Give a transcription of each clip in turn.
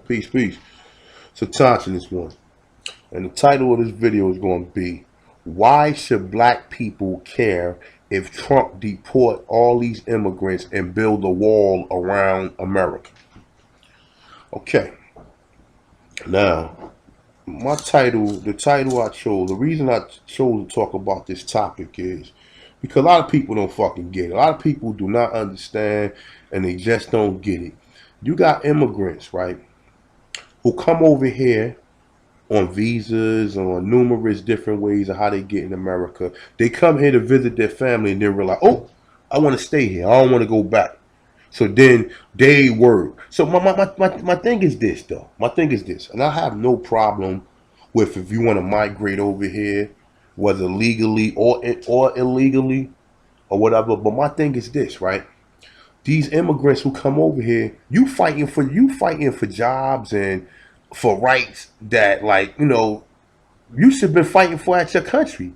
Peace, peace. So touching this one. And the title of this video is going to be, why should black people care if Trump deport all these immigrants and build a wall around America? Okay. Now, the title I chose, the reason I chose to talk about this topic is because a lot of people don't fucking get it. A lot of people do not understand and they just don't get it. You got immigrants, right, who come over here on visas, on numerous different ways of how they get in America. They come here to visit their family and then realize, oh, I want to stay here. I don't want to go back. So then they work. So my thing is this, though. My thing is this. And I have no problem with if you want to migrate over here, whether legally or illegally or whatever. But my thing is this, right? These immigrants who come over here, you fighting for jobs and for rights that, like, you should have been fighting for at your country.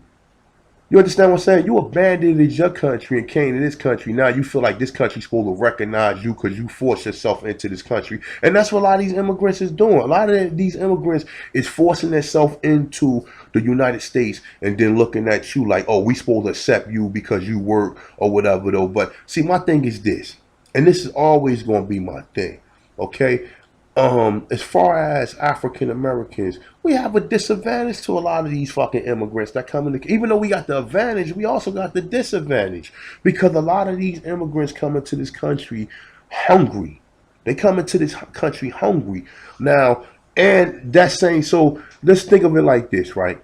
You understand what I'm saying? You abandoned your country and came to this country. Now you feel like this country's supposed to recognize you because you forced yourself into this country. And that's what a lot of these immigrants is doing. A lot of these immigrants is forcing themselves into the United States and then looking at you like, oh, we supposed to accept you because you work or whatever, though. But see, my thing is this, and this is always going to be my thing, okay? As far as African Americans, we have a disadvantage to a lot of these fucking immigrants that come in. Even though we got the advantage, we also got the disadvantage because a lot of these immigrants come into this country hungry. They come into this country hungry. Now, and that same, so let's think of it like this, right?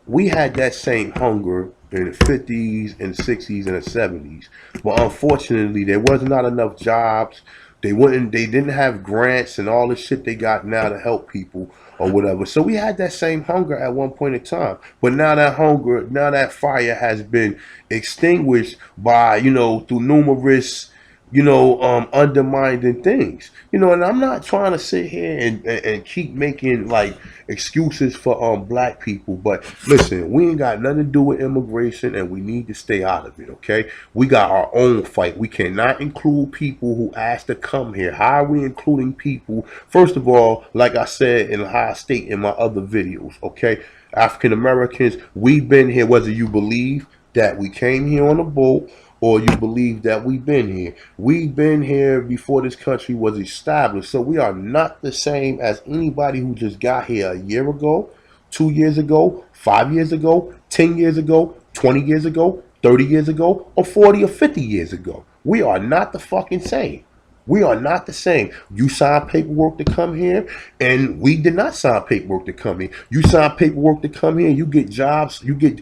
We had that same hunger in the 50s and 60s and the 70s, but unfortunately, there was not enough jobs. They didn't have grants and all the shit they got now to help people or whatever. So we had that same hunger at one point in time. But now that fire has been extinguished by, through numerous, undermining things. And I'm not trying to sit here and keep making like excuses for black people, but listen, we ain't got nothing to do with immigration and we need to stay out of it, okay? We got our own fight. We cannot include people who ask to come here. How are we including people? First of all, like I said and how I state in my other videos, okay? African Americans, we've been here, whether you believe that we came here on a boat or you believe that we've been here. We've been here before this country was established. So we are not the same as anybody who just got here a year ago, 2 years ago, 5 years ago, 10 years ago, 20 years ago, 30 years ago, or 40 or 50 years ago. We are not the fucking same. We are not the same. You signed paperwork to come here, and we did not sign paperwork to come here. You signed paperwork to come here, and you get jobs. You get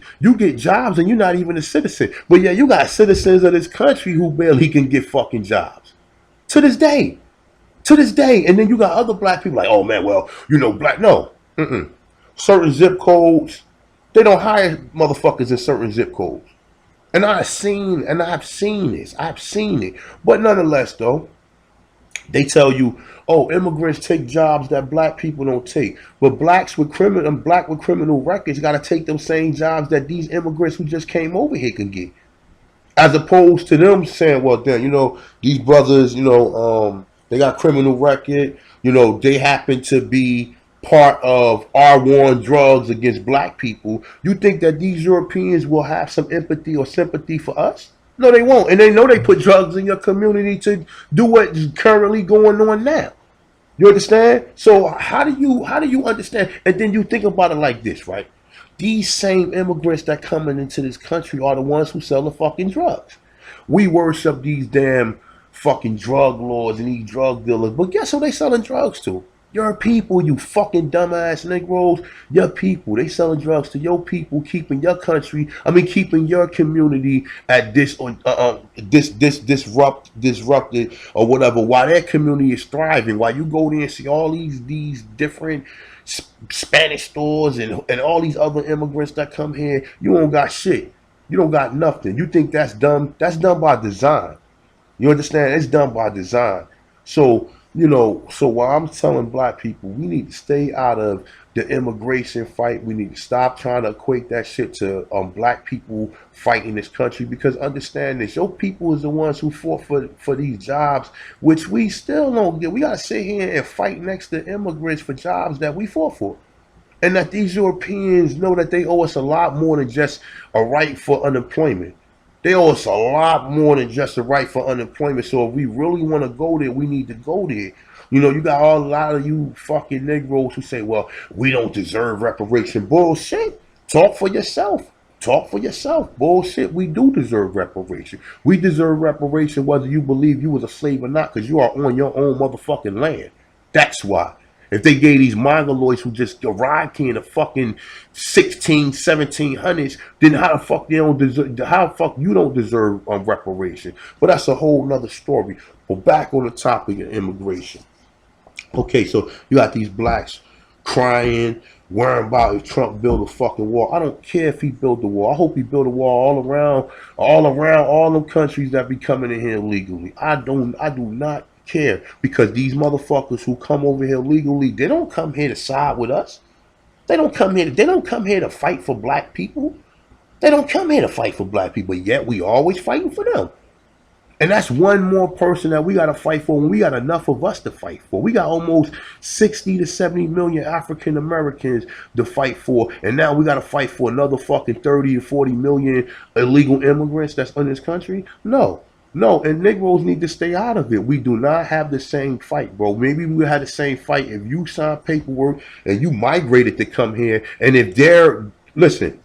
jobs, and you're not even a citizen. But yeah, you got citizens of this country who barely can get fucking jobs. To this day. To this day. And then you got other black people like, oh man, well, black. No. Certain zip codes, they don't hire motherfuckers in certain zip codes. And I've seen this. I've seen it. But nonetheless, though, they tell you, oh, immigrants take jobs that black people don't take. But black with criminal records got to take them same jobs that these immigrants who just came over here can get. As opposed to them saying, well, then, these brothers, they got criminal record. They happen to be part of our war on drugs against black people. You think that these Europeans will have some empathy or sympathy for us? No, they won't. And they know they put drugs in your community to do what's currently going on now. You understand? So how do you understand? And then you think about it like this, right? These same immigrants that coming into this country are the ones who sell the fucking drugs. We worship these damn fucking drug lords and these drug dealers, but guess who they selling drugs to? Your people, you fucking dumbass Negroes. Your people, they selling drugs to your people, keeping your country, keeping your community at disrupted or whatever, while their community is thriving. While you go there and see all these different Spanish stores and all these other immigrants that come here, you don't got shit. You don't got nothing. You think that's done? That's done by design. You understand? It's done by design. So You know, so while I'm telling black people, we need to stay out of the immigration fight. We need to stop trying to equate that shit to black people fighting this country, because understand this, your people is the ones who fought for these jobs, which we still don't get. We gotta sit here and fight next to immigrants for jobs that we fought for. And that these Europeans know that they owe us a lot more than just a right for unemployment. They owe us a lot more than just a right for unemployment. So if we really want to go there, we need to go there. You know, you got a lot of you fucking Negroes who say, well, we don't deserve reparation. Bullshit. Talk for yourself. Talk for yourself. Bullshit. We do deserve reparation. We deserve reparation whether you believe you was a slave or not, because you are on your own motherfucking land. That's why. If they gave these mongoloids who just arrived here in the fucking 1700s, then how the fuck they don't deserve? How the fuck you don't deserve reparation? But that's a whole nother story. But back on the topic of immigration. Okay, so you got these blacks crying, worrying about if Trump build a fucking wall. I don't care if he build the wall. I hope he build a wall all around all them countries that be coming in here illegally. I do not care, because these motherfuckers who come over here legally, they don't come here to side with us. They don't come here to fight for black people. They don't come here to fight for black people, yet we always fighting for them. And that's one more person that we got to fight for when we got enough of us to fight for. We got almost 60 to 70 million African Americans to fight for. And now we got to fight for another fucking 30 to 40 million illegal immigrants that's in this country. No. No, and Negroes need to stay out of it. We do not have the same fight, bro. Maybe we had the same fight if you signed paperwork and you migrated to come here. And if listen,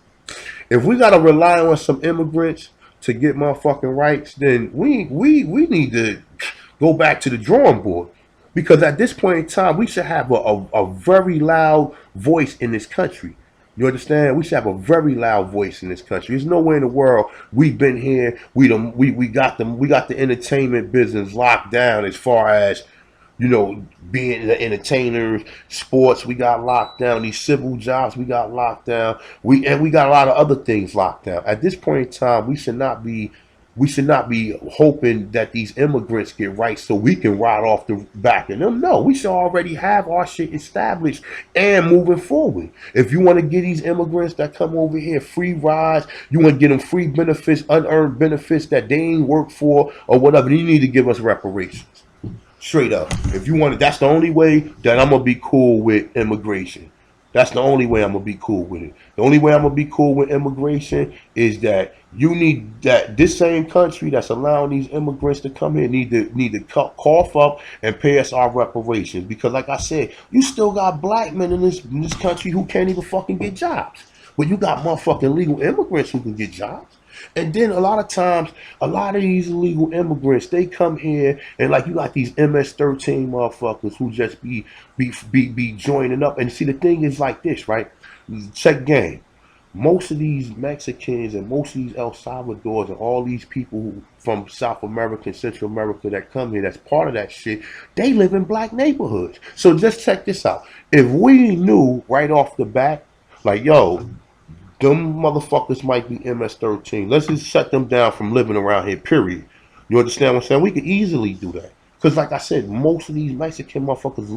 if we got to rely on some immigrants to get motherfucking rights, then we need to go back to the drawing board. Because at this point in time, we should have a very loud voice in this country. You understand? We should have a very loud voice in this country. There's nowhere in the world we've been here. We got the entertainment business locked down, as far as, you know, being the entertainers, sports, we got locked down. These civil jobs, we got locked down. We got a lot of other things locked down. At this point in time, we should not be hoping that these immigrants get rights so we can ride off the back of them. No, we should already have our shit established and moving forward. If you want to get these immigrants that come over here free rides, you want to get them free benefits, unearned benefits that they ain't worked for or whatever, you need to give us reparations. Straight up. If you want it, that's the only way that I'm going to be cool with immigration. That's the only way I'm going to be cool with it. The only way I'm going to be cool with immigration is that you need that this same country that's allowing these immigrants to come here need to cough up and pay us our reparations. Because like I said, you still got black men in this country who can't even fucking get jobs. But you got motherfucking legal immigrants who can get jobs. And then a lot of times, a lot of these illegal immigrants, they come here and like you got these MS-13 motherfuckers who just be joining up. And see, the thing is like this, right? Check game. Most of these Mexicans and most of these El Salvadors and all these people who, from South America and Central America that come here, that's part of that shit, they live in black neighborhoods. So just check this out. If we knew right off the bat, like, yo, them motherfuckers might be MS-13. Let's just shut them down from living around here, period. You understand what I'm saying? We could easily do that. Because like I said, most of these Mexican motherfuckers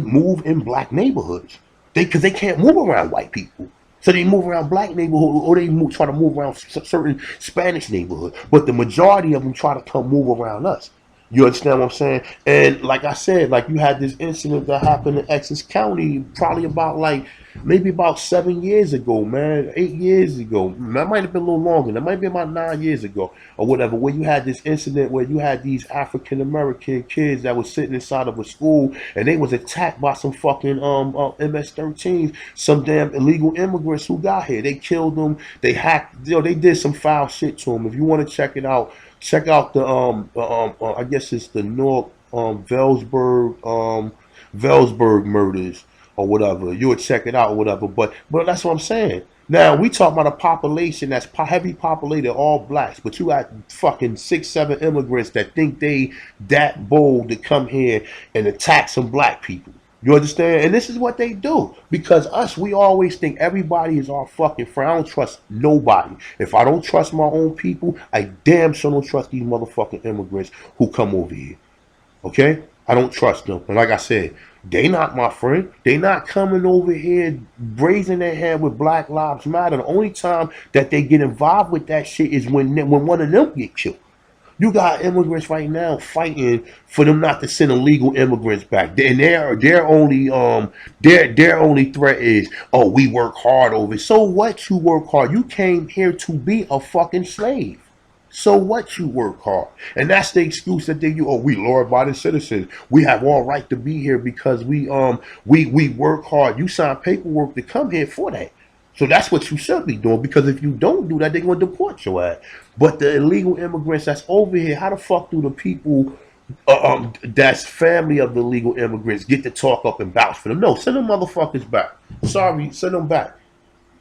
move in black neighborhoods. Because they can't move around white people. So they move around black neighborhoods, or they try to move around certain Spanish neighborhoods. But the majority of them try to come move around us. You understand what I'm saying? And like I said, like you had this incident that happened in Essex County probably maybe about 7 years ago, man, 8 years ago. That might have been a little longer. That might be about 9 years ago or whatever, where you had this incident where you had these African American kids that was sitting inside of a school and they was attacked by some fucking MS-13s, some damn illegal immigrants who got here. They killed them. They hacked. They did some foul shit to them. If you want to check it out, check out the I guess it's the North Velsberg murders or whatever. You would check it out or whatever. But that's what I'm saying. Now we talk about a population that's heavy populated, all blacks, but you got fucking 6-7 immigrants that think they that bold to come here and attack some black people. You understand? And this is what they do. Because we always think everybody is our fucking friend. I don't trust nobody. If I don't trust my own people, I damn sure don't trust these motherfucking immigrants who come over here. Okay? I don't trust them. And like I said, they not my friend. They not coming over here raising their hand with Black Lives Matter. The only time that they get involved with that shit is when one of them get killed. You got immigrants right now fighting for them not to send illegal immigrants back. And their only threat is, oh, we work hard over it. So what? You work hard. You came here to be a fucking slave. So what? You work hard, and that's the excuse that they use. Oh, we law-abiding citizens. We have all right to be here because we work hard. You sign paperwork to come here for that. So that's what you should be doing, because if you don't do that, they're going to deport your ass. But the illegal immigrants that's over here, how the fuck do the people that's family of the illegal immigrants get to talk up and vouch for them? No, send them motherfuckers back. Sorry, send them back.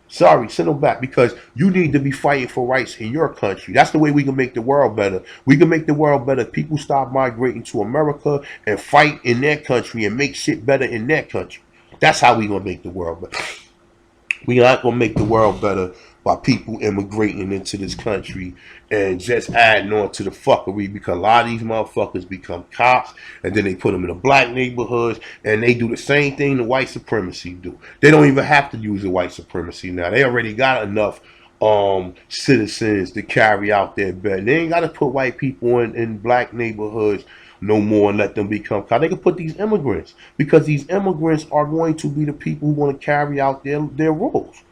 Sorry, send them back, because you need to be fighting for rights in your country. That's the way we can make the world better. We can make the world better. People stop migrating to America and fight in their country and make shit better in their country. That's how we gonna make the world better. We not gonna make the world better by people immigrating into this country and just adding on to the fuckery, because a lot of these motherfuckers become cops and then they put them in the black neighborhoods and they do the same thing the white supremacy do. They don't even have to use the white supremacy now. They already got enough citizens to carry out their bet. They ain't got to put white people in black neighborhoods no more and let them become cops. They can put these immigrants, because these immigrants are going to be the people who want to carry out their roles.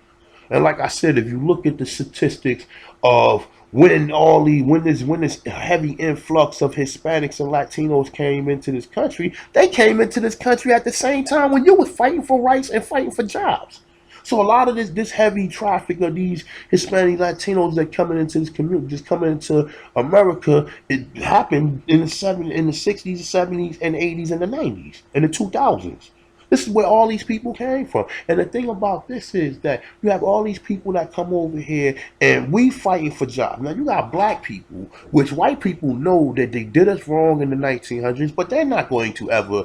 And like I said, if you look at the statistics of when this heavy influx of Hispanics and Latinos came into this country, they came into this country at the same time when you was fighting for rights and fighting for jobs. So a lot of this heavy traffic of these Hispanic Latinos that coming into this community, just coming into America, it happened in the '60s, the '70s, and '80s, and the '90s, and the 2000s. This is where all these people came from. And the thing about this is that you have all these people that come over here and we fighting for jobs. Now you got black people, which white people know that they did us wrong in the 1900s, but they're not going to ever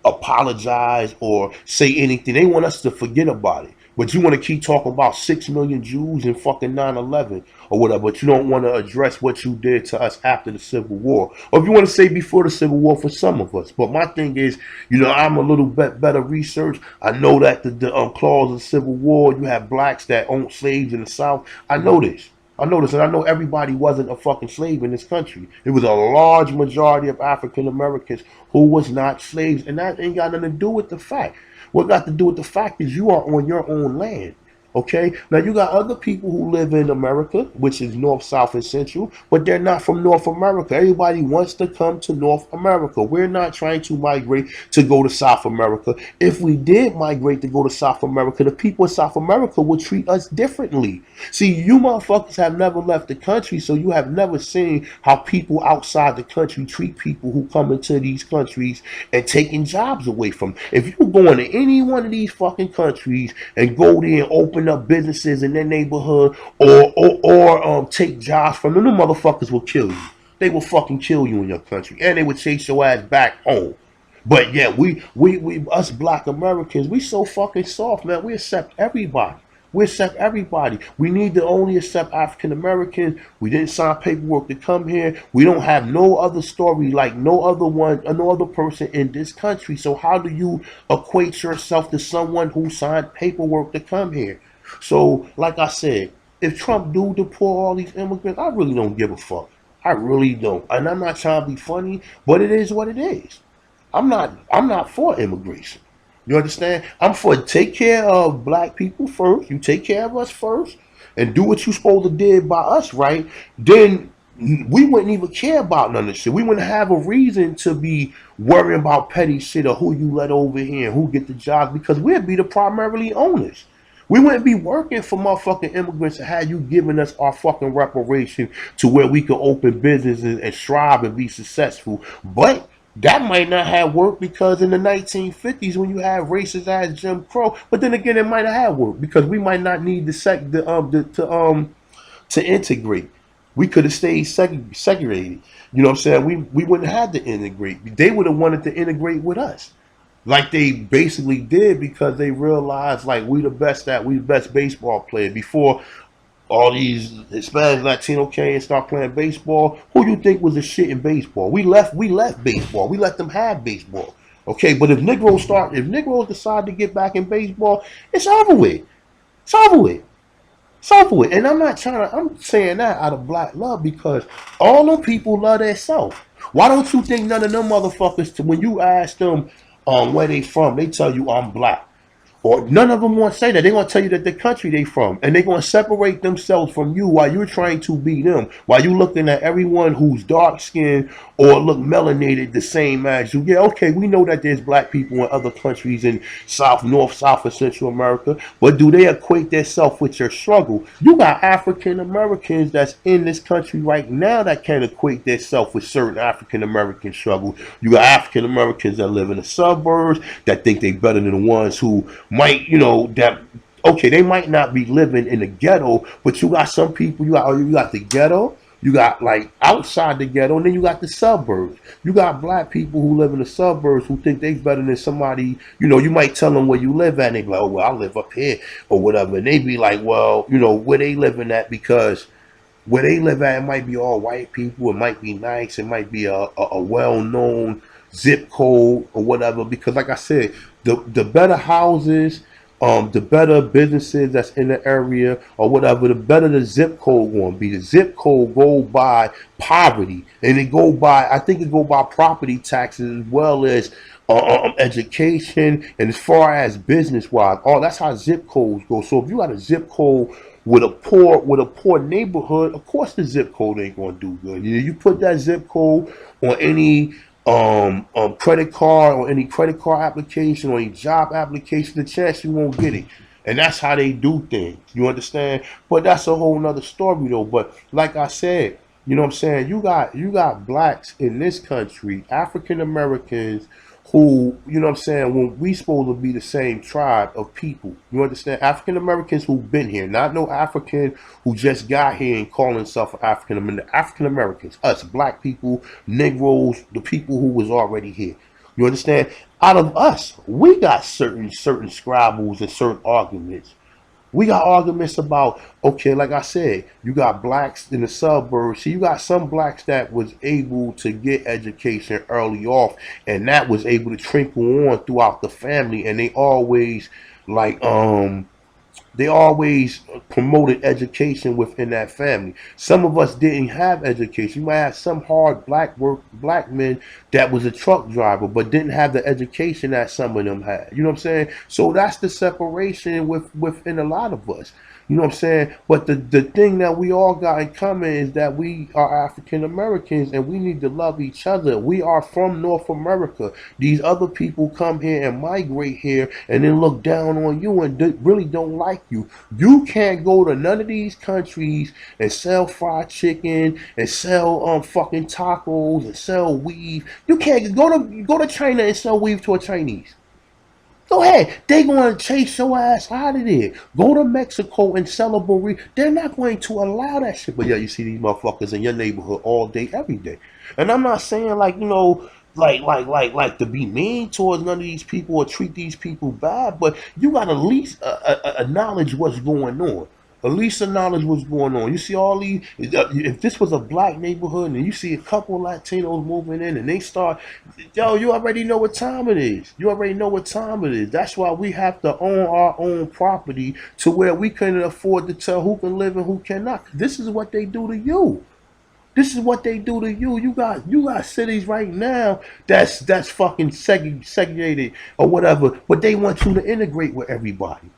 apologize or say anything. They want us to forget about it. But you want to keep talking about 6 million Jews and fucking 9/11 or whatever, but you don't want to address what you did to us after the Civil War. Or if you want to say before the Civil War for some of us. But my thing is, I'm a little bit better research. I know that the clause of the Civil War, you have blacks that owned slaves in the South. I know this. And I know everybody wasn't a fucking slave in this country. It was a large majority of African Americans who was not slaves, and that ain't got nothing to do with the fact. What got to do with the fact is you are on your own land. Okay, now you got other people who live in America, which is North, South, and Central, but they're not from North America. Everybody wants to come to North America. We're not trying to migrate to go to South America. If we did migrate to go to South America, the people in South America would treat us differently. See, you motherfuckers have never left the country, so you have never seen how people outside the country treat people who come into these countries and taking jobs away from them. If you go into any one of these fucking countries and go there and open up businesses in their neighborhood or take jobs from them, them motherfuckers will kill you. They will fucking kill you in your country, and they would chase your ass back home. But yeah, we us black Americans, we so fucking soft, man. We accept everybody. We accept everybody. We need to only accept African Americans. We didn't sign paperwork to come here. We don't have no other story like no other person in this country. So how do you equate yourself to someone who signed paperwork to come here? So, like I said, if Trump do deport all these immigrants, I really don't give a fuck. I really don't. And I'm not trying to be funny, but it is what it is. I'm not for immigration. You understand? I'm for take care of black people first. You take care of us first and do what you supposed to did by us, right? Then we wouldn't even care about none of this shit. We wouldn't have a reason to be worrying about petty shit or who you let over here and who get the jobs, because we'd be the primarily owners. We wouldn't be working for motherfucking immigrants and have you giving us our fucking reparation to where we could open businesses and strive and be successful. But that might not have worked, because in the 1950s when you had racist ass Jim Crow, but then again it might have worked because we might not need to integrate. We could have stayed segregated. You know what I'm saying? We wouldn't have to integrate. They would have wanted to integrate with us, like they basically did, because they realized like we the best baseball player before all these Hispanic, Latino came and start playing baseball. Who you think was the shit in baseball? We left baseball. We let them have baseball. Okay, but if Negroes decide to get back in baseball, it's over with. It's over with. It's over with. And I'm saying that out of black love because all them people love their self. Why don't you think none of them motherfuckers, when you ask them where they from, they tell you I'm black. Or none of them want to say that. They're going to tell you that the country they from. And they're going to separate themselves from you while you're trying to be them. While you're looking at everyone who's dark skinned or look melanated the same as you. Yeah, okay, we know that there's black people in other countries in North, South, and Central America. But do they equate themselves with your struggle? You got African Americans that's in this country right now that can equate themselves with certain African American struggles. You got African Americans that live in the suburbs that think they better than the ones who might, that okay, they might not be living in the ghetto, but you got some people, you got the ghetto, you got like outside the ghetto, and then you got the suburbs. You got black people who live in the suburbs who think they better than somebody, you might tell them where you live at, and they be like, oh, well, I live up here or whatever. And they be like, well, where they living at, because where they live at, it might be all white people, it might be nice, it might be a well-known zip code or whatever. Because like I said, the better houses, the better businesses that's in the area or whatever, the better the zip code going to be. The zip code go by poverty, and I think it go by property taxes as well as education, and as far as business wise, that's how zip codes go. So if you got a zip code with a poor neighborhood, of course the zip code ain't gonna do good. You put that zip code on any credit card or any credit card application or any job application, the chance you won't get it. And that's how they do things. You understand? But that's a whole nother story though. But like I said, you know what I'm saying? You got blacks in this country, African Americans who, what I'm saying, when we supposed to be the same tribe of people. You understand? African Americans who've been here, not no African who just got here and calling himself African American. African Americans, us black people, Negroes, the people who was already here. You understand? Out of us, we got certain scribbles and certain arguments. We got arguments about, okay, like I said, you got blacks in the suburbs. See, you got some blacks that was able to get education early off, and that was able to trickle on throughout the family, and like they always promoted education within that family. Some of us didn't have education. You might have some hard black men that was a truck driver, but didn't have the education that some of them had. You know what I'm saying? So that's the separation within a lot of us. You know what I'm saying? But the thing that we all got in common is that we are African Americans and we need to love each other. We are from North America. These other people come here and migrate here and then look down on you and really don't like you. You can't go to none of these countries and sell fried chicken and sell fucking tacos and sell weave. You can't go to China and sell weave to a Chinese. Go ahead. They going to chase your ass out of there. Go to Mexico and sell a burrito. They're not going to allow that shit. But yeah, you see these motherfuckers in your neighborhood all day, every day. And I'm not saying like, like to be mean towards none of these people or treat these people bad, but you got to at least acknowledge what's going on. At least acknowledge what's going on. You see all these, if this was a black neighborhood and you see a couple Latinos moving in and they start, you already know what time it is. You already know what time it is. That's why we have to own our own property to where we can afford to tell who can live and who cannot. This is what they do to you. This is what they do to you. You got cities right now that's fucking segregated or whatever, but they want you to integrate with everybody.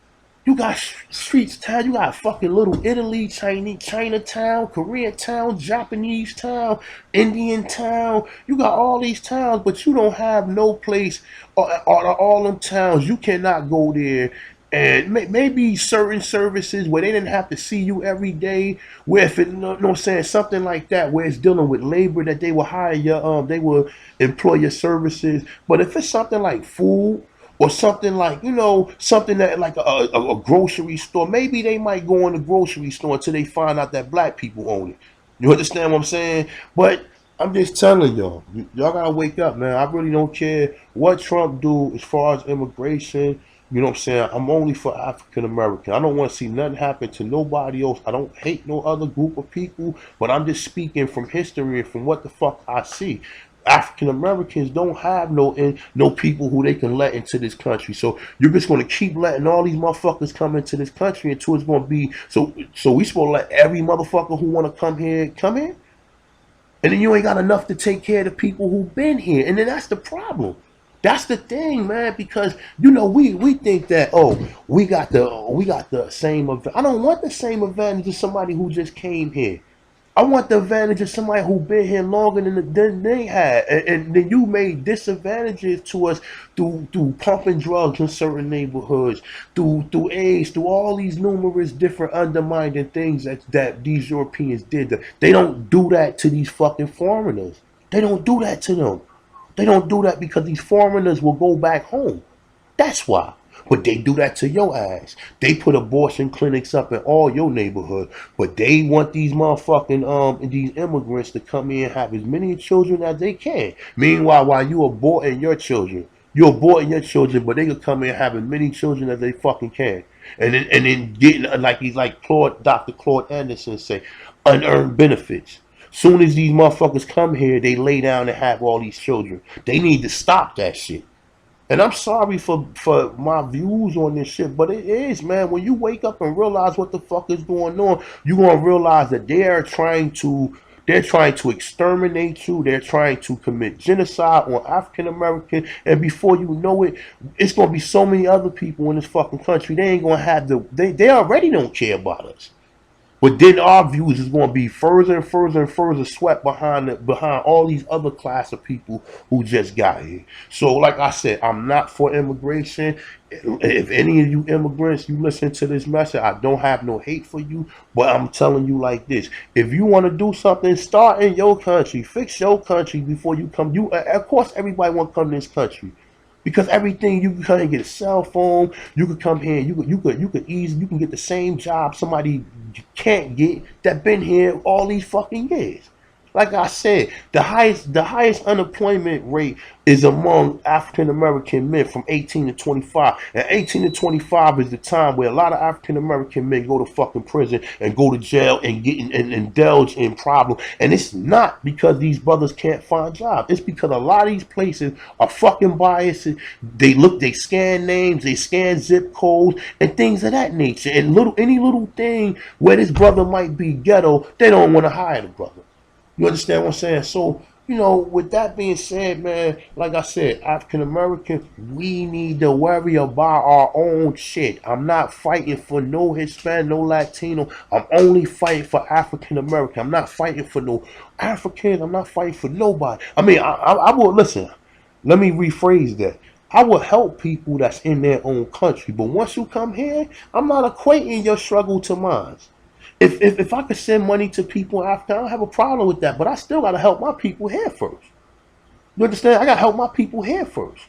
You got streets town, you got fucking little Italy, Chinatown, Korean town, Japanese town, Indian town. You got all these towns, but you don't have no place or all them towns. You cannot go there and maybe certain services where they didn't have to see you every day, where if it, no, I'm saying, something like that, where it's dealing with labor that they will hire your, they will employ your services. But if it's something like food, or something like, something that like a grocery store. Maybe they might go in the grocery store until they find out that black people own it. You understand what I'm saying? But I'm just telling y'all, y'all gotta wake up, man. I really don't care what Trump do as far as immigration. You know what I'm saying? I'm only for African American. I don't want to see nothing happen to nobody else. I don't hate no other group of people, but I'm just speaking from history and from what the fuck I see. African Americans don't have no people who they can let into this country. So you're just gonna keep letting all these motherfuckers come into this country until it's gonna be so we supposed to let every motherfucker who wanna come here? And then you ain't got enough to take care of the people who've been here. And then that's the problem. That's the thing, man, because you know we think that we got the same I don't want the same advantage as somebody who just came here. I want the advantage of somebody who been here longer than they had, and then you made disadvantages to us through pumping drugs in certain neighborhoods, through AIDS, through all these numerous different undermining things that these Europeans did. They don't do that to these fucking foreigners. They don't do that to them. They don't do that because these foreigners will go back home. That's why. But they do that to your ass. They put abortion clinics up in all your neighborhood. But they want these motherfucking these immigrants to come in and have as many children as they can. Meanwhile, while you aborting your children, you're aborting your children, but they could come in and have as many children as they fucking can. And then getting like Dr. Claude Anderson say, unearned benefits. Soon as these motherfuckers come here, they lay down and have all these children. They need to stop that shit. And I'm sorry for my views on this shit, but it is, man. When you wake up and realize what the fuck is going on, you're gonna realize that they're trying to exterminate you. They're trying to commit genocide on African American, and before you know it, it's gonna be so many other people in this fucking country. They ain't gonna have they already don't care about us. But then our views is going to be further and further and further swept behind all these other class of people who just got here. So, like I said, I'm not for immigration. If any of you immigrants, you listen to this message, I don't have no hate for you, but I'm telling you like this: if you want to do something, start in your country, fix your country before you come. Of course, everybody want to come to this country. Because everything you can come and get a cell phone, you could come here, you can get the same job somebody can't get that been here all these fucking years. Like I said, the highest unemployment rate is among African American men from 18 to 25. And 18 to 25 is the time where a lot of African American men go to fucking prison and go to jail and indulge in problems. And it's not because these brothers can't find jobs. It's because a lot of these places are fucking biased. They scan names, they scan zip codes and things of that nature. And any little thing where this brother might be ghetto, they don't want to hire the brother. You understand what I'm saying? So, with that being said, man, like I said, African American, we need to worry about our own shit. I'm not fighting for no Hispanic, no Latino. I'm only fighting for African American. I'm not fighting for no African. I'm not fighting for nobody. I mean, I will listen. Let me rephrase that. I will help people that's in their own country. But once you come here, I'm not equating your struggle to mine. If I could send money to people in Africa, I don't have a problem with that. But I still got to help my people here first. You understand? I got to help my people here first.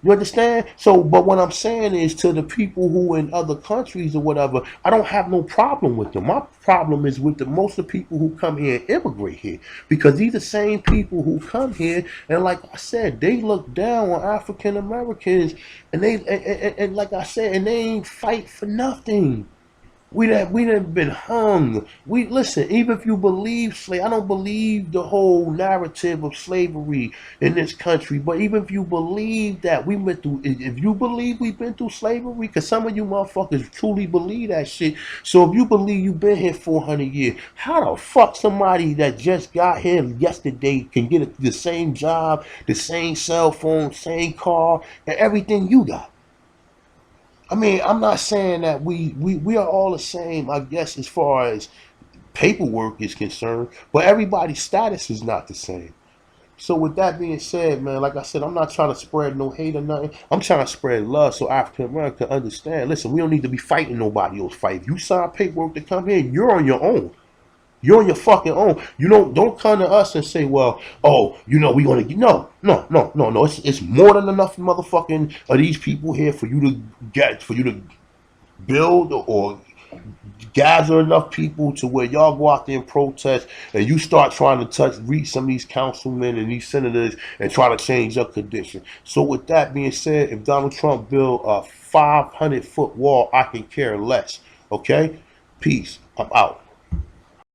You understand? So, but what I'm saying is to the people who in other countries or whatever, I don't have no problem with them. My problem is with most of the people who come here and immigrate here. Because these are the same people who come here and like I said, they look down on African Americans and like I said, and they ain't fight for nothing. We done been hung. Listen, even if you believe I don't believe the whole narrative of slavery in this country. But even if you believe that if you believe we've been through slavery, because some of you motherfuckers truly believe that shit. So if you believe you've been here 400 years, how the fuck somebody that just got here yesterday can get the same job, the same cell phone, same car, and everything you got? I mean, I'm not saying that we are all the same, I guess, as far as paperwork is concerned, but everybody's status is not the same. So with that being said, man, like I said, I'm not trying to spread no hate or nothing. I'm trying to spread love so African America understand. Listen, we don't need to be fighting nobody else fight. If you sign paperwork to come here, you're on your own. You're on your fucking own. You don't come to us and say, well, oh, we gonna get no. It's more than enough motherfucking of these people here for you to build or gather enough people to where y'all go out there and protest, and you start trying to reach some of these councilmen and these senators and try to change your condition. So with that being said, if Donald Trump build a 500-foot wall, I can care less. Okay? Peace. I'm out.